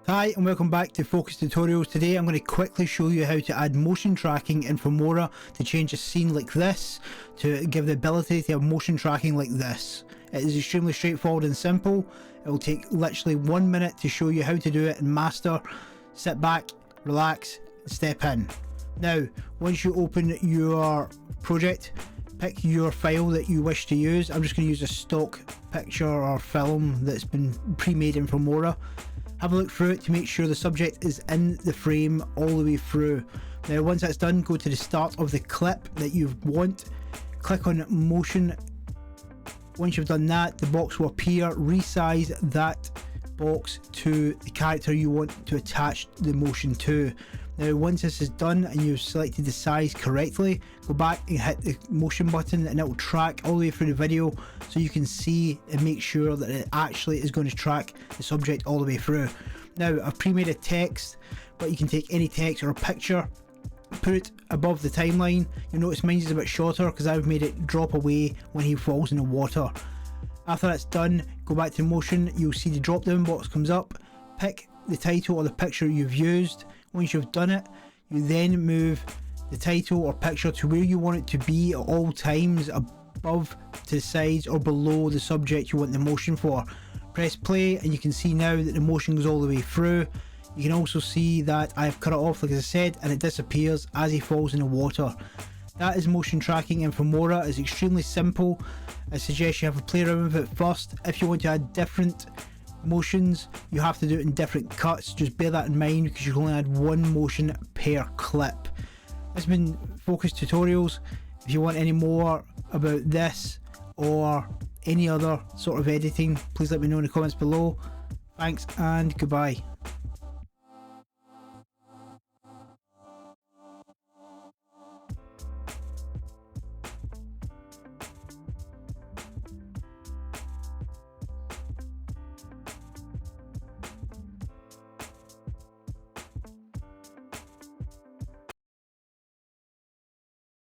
Hi and welcome back to Focus Tutorials. Today I'm going to quickly show you how to add motion tracking in Filmora to change a scene like this to give the ability to have motion tracking like this. It is extremely straightforward and simple. It will take literally 1 minute to show you how to do it and master. Sit back, relax, and step in. Now, once you open your project, pick your file that you wish to use. I'm just going to use a stock picture or film that's been pre-made in Filmora. Have a look through it to make sure the subject is in the frame all the way through. Now once that's done, go to the start of the clip that you want, click on motion. Once you've done that, the box will appear. Resize that box to the character you want to attach the motion to. Now once this is done and you've selected the size correctly, go back and hit the motion button and it will track all the way through the video so you can see and make sure that it actually is going to track the subject all the way through. Now I've pre-made a text, but you can take any text or a picture, put it above the timeline. You'll notice mine is a bit shorter because I've made it drop away when he falls in the water. After that's done, go back to motion. You'll see the drop down box comes up, pick the title or the picture you've used. Once you've done it, you then move the title or picture to where you want it to be at all times, above, to the sides or below the subject you want the motion for. Press play and you can see now that the motion goes all the way through. You can also see that I've cut it off like I said, and it disappears as he falls in the water. That is motion tracking in Filmora. It's extremely simple. I suggest you have a play around with it first. If you want to add different motions, you have to do it in different cuts. Just bear that in mind because you can only add one motion per clip. This has been Focus Tutorials. If you want any more about this or any other sort of editing, please let me know in the comments below. Thanks and goodbye.